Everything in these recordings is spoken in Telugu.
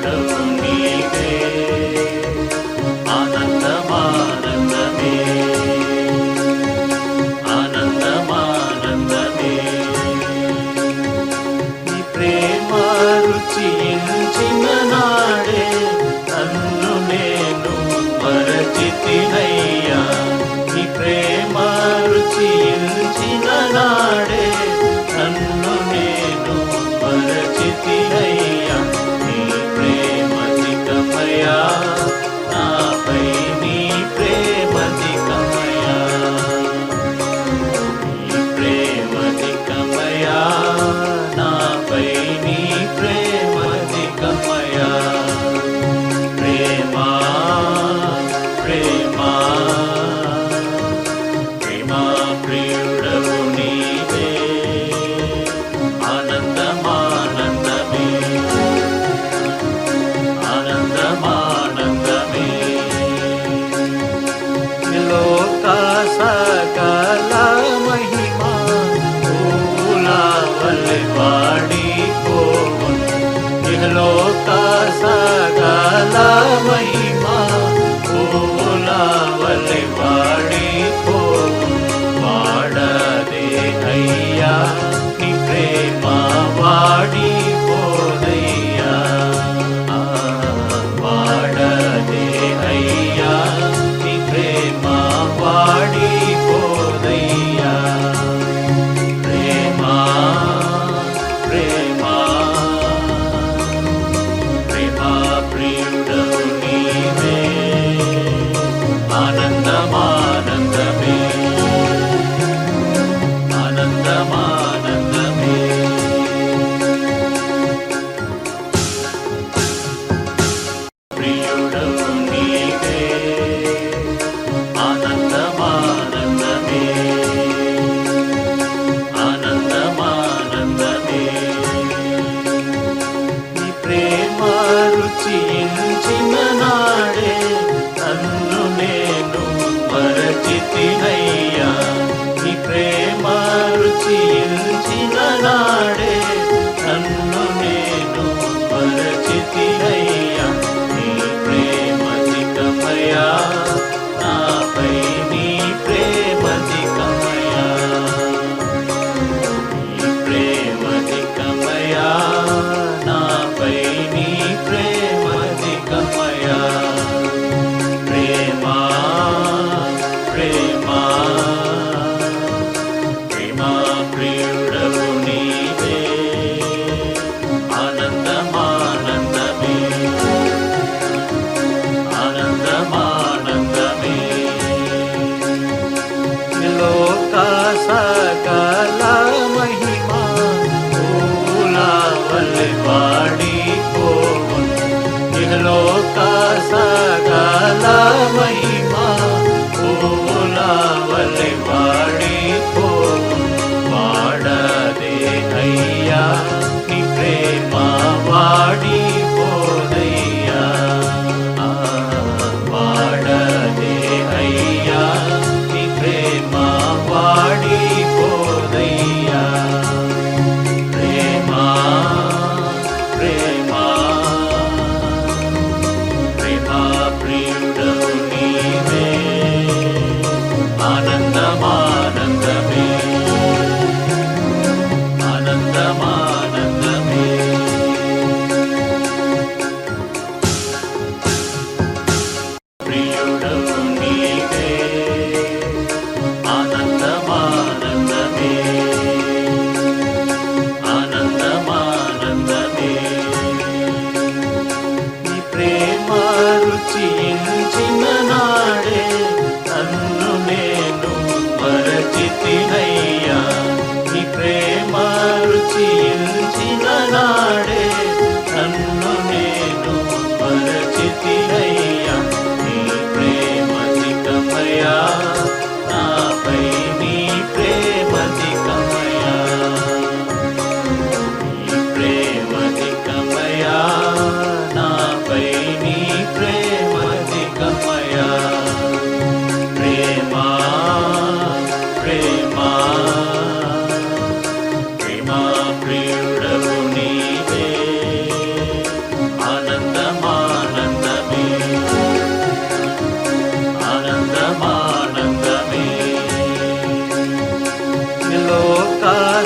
ప్రియుడవు నీవే ఆనందమానందమే ఆనందమానందమే నీ ప్రేమ రుచించిన నాడే నన్ను నేను మరచితినయ్యా నీ ప్రేమ రుచించిన నాడే నన్ను నేను మరచితినయ్యా నీ ప్రేమధికమయా నాపై నీ ప్రేమధికమయా నీ ప్రేమధికమయా నాపై నీ ప్రేమధికమయా ప్రేమా ప్రేమా ప్రేమా ప్రియుడవు నీవే ఆనందమానందమే ఆనందమానందమే లోక సకల మహిమా పూలవలె వాడిపోవును లోక సకల మహిమా పూలవలె వాడిపోవును వాడదే అయ్యా నీ ప్రేమ వాడిపోదయ్యా వాడదే అయ్యా నీ ప్రేమ వాడిపోదయ్యా ప్రేమా ప్రేమా ప్రేమా ప్రియుడవు నీవే ఆనందమానందమే ఆనందమానందమే ప్రియుడవు నీవే ఆనందమానందమే ఆనందమానందమే నీ ప్రేమ రుచించిన నాడే నన్ను నేను మరచితినయ్యా నీ ప్రేమ రుచించిన నాడే నన్ను నేను మరచితినయ్యా నీ ప్రేమధికమయా నాపై నీ ప్రేమధికమయా నీ ప్రేమధికమయా నాపై నీ ప్రేమధికమయా ప్రేమా ప్రేమా ప్రేమా ప్రియుడవు నీవే ఆనందమానందమే ఆనందమానందమే లోక సకల మహిమా పూలవలె వాడిపోవును లోక సకల మహిమా పూలవలె వాడిపోవును వాడదే అయ్యా నీ ప్రేమ వాడిపోదయ్యా వాడదే అయ్యా నీ ప్రేమ వాడిపోదయ్యా ప్రేమా ప్రేమా ప్రేమా ప్రియుడవు నీ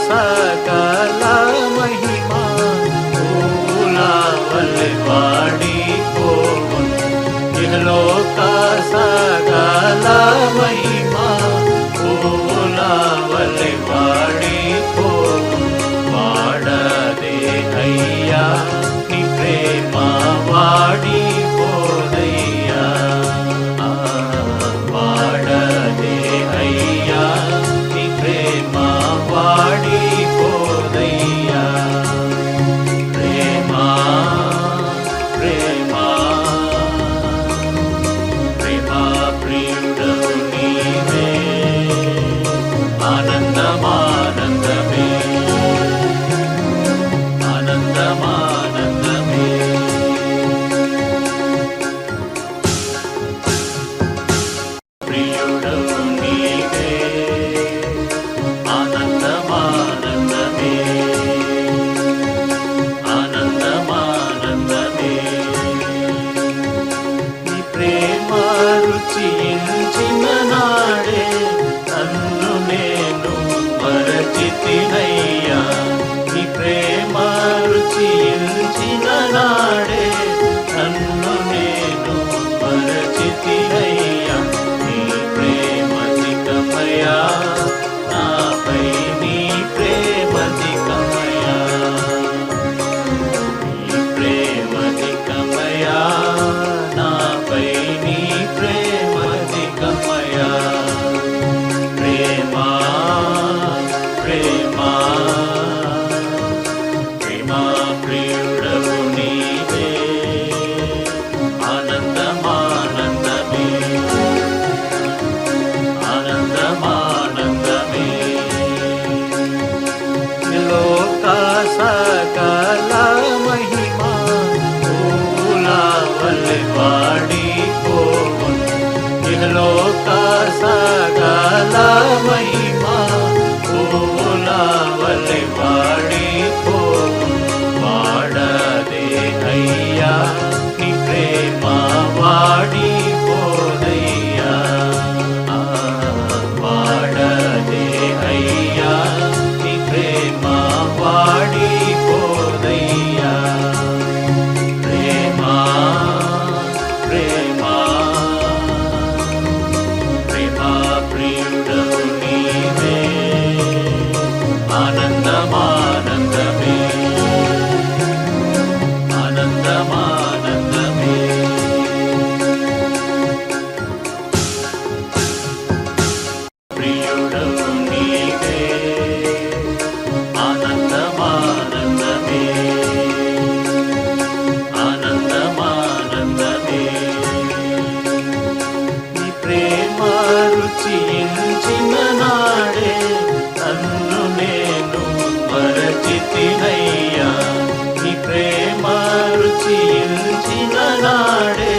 సకల మహిమా పూలవలె వాడిపోవును ఇహలోక సకల మహిమా పూలవలె వాడిపోవును వాడదే అయ్యా నీ ప్రేమ వాడిపోదయ్యా వాడదే అయ్యా నీ ప్రేమ వాడిపోదయ్యా ప్రేమ ప్రేమ ప్రేమ ప్రియుడవు నీవే ఆనందమానందమే ఆనందమానందమే ప్రియుడవు నీవే ఆనందమానందమే ఆనందమానందమే నీ ప్రేమ రుచించిన నాడే నన్ను నేను మరచితినయ్యా నీ ప్రేమ రుచించిన నాడే నన్ను నేను మరచితినయ్యా నీ ప్రేమధికమయా నాపై నీ ప్రేమధికమయా నీ ప్రేమధికమయా నాపై నీ ప్రేమధికమయా ప్రేమ ప్రేమ ప్రేమ ప్రియుడవు నీవే ఆనందమానందమే ఆనందమానందమే లోక సకల మహిమా పూలవలె వాడిపోవును ఇహలోక సకల మహిమా పూలవలె వాడిపోవును వాడదే అయ్యా నీ ప్రేమ వాడిపోదయ్యా వాడదే అయ్యా నీ ప్రేమ వాడిపోదయ్యా ప్రేమ ప్రేమ ప్రేమ ప్రియుడవు నీవే ఆనందమానందమే ఆనందమానందమే ప్రియుడవు నీవే ఆనందమానందమే ఆనందమానందమే నీ ప్రేమ రుచించిన నాడే నన్ను నేను మరచితినయ్యా నీ ప్రేమ రుచించిన నాడే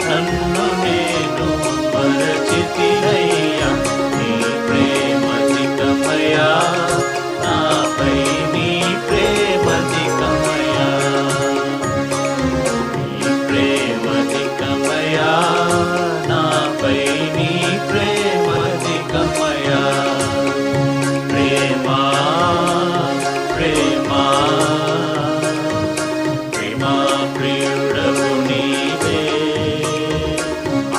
నన్ను నేను మరచితినయ్యా నీ ప్రేమధికమయా నాపై నీ ప్రేమధికమయా నీ ప్రేమధికమయా నాపై నీ ప్రేమధికమయా ప్రేమ ప్రేమ ప్రేమ ప్రియుడవు నీవే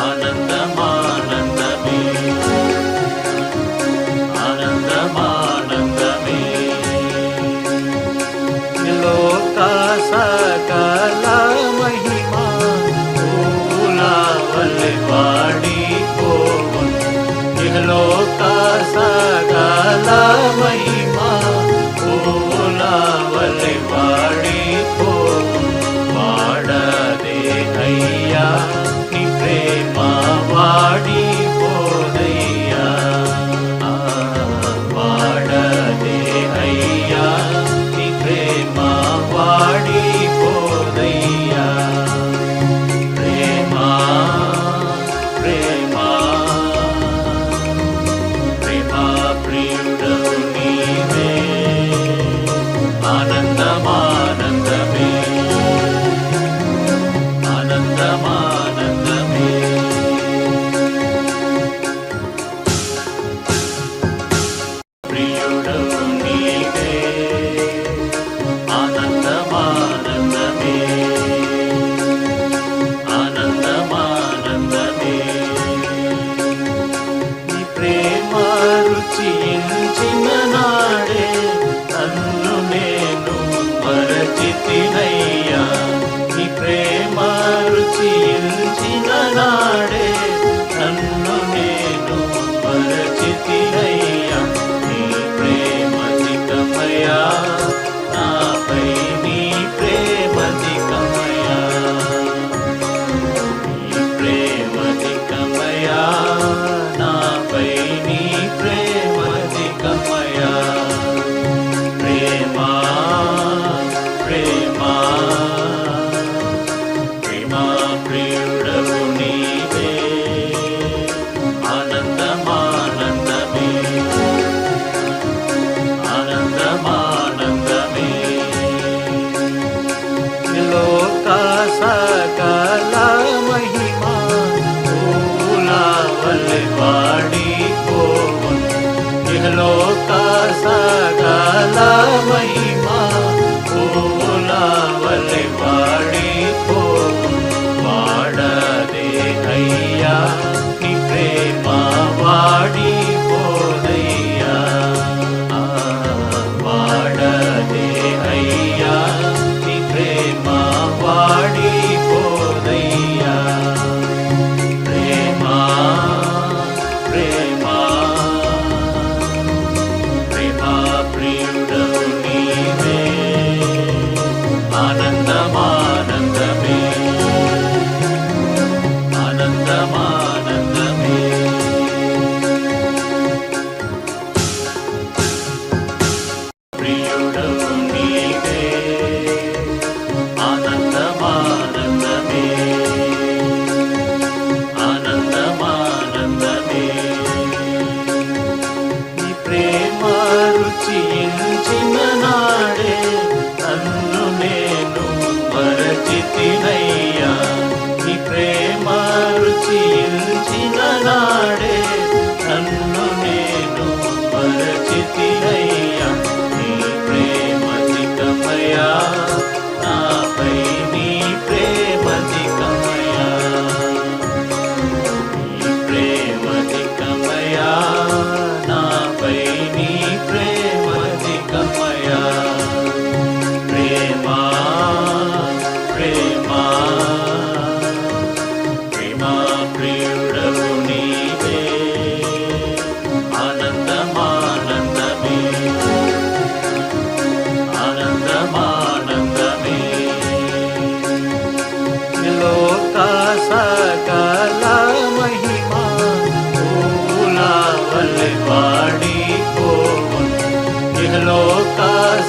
ఆనందమానందమే ఆనందమానందమే లోక సకల మహిమా పూలవలె వాడిపోవును ఇహలోక సకల మహిమా పూలవలె వాడిపోవును వాడదే అయ్యా నీ ప్రేమ వాడిపోదయ్యా వాడదే అయ్యా నీ ప్రేమ వాడిపోదయ్యా ప్రేమ ప్రేమ ప్రేమ ప్రియుడవు నీవే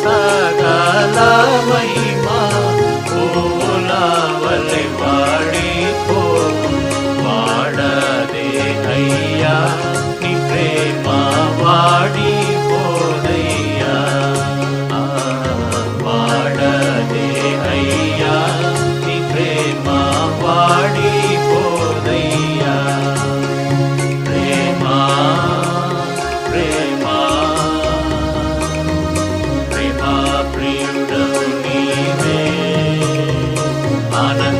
సగల మహిమ పూల వలె వాడిపోవు వాడదే అయ్యా నీ ప్రేమ వాడిపోదయ్యా వాడదే అయ్యా నీ ప్రేమ వాడిపోదయ్యా ప్రేమ ప్రేమ ప్రేమ ప్రియుడవు నీవే ఆనంద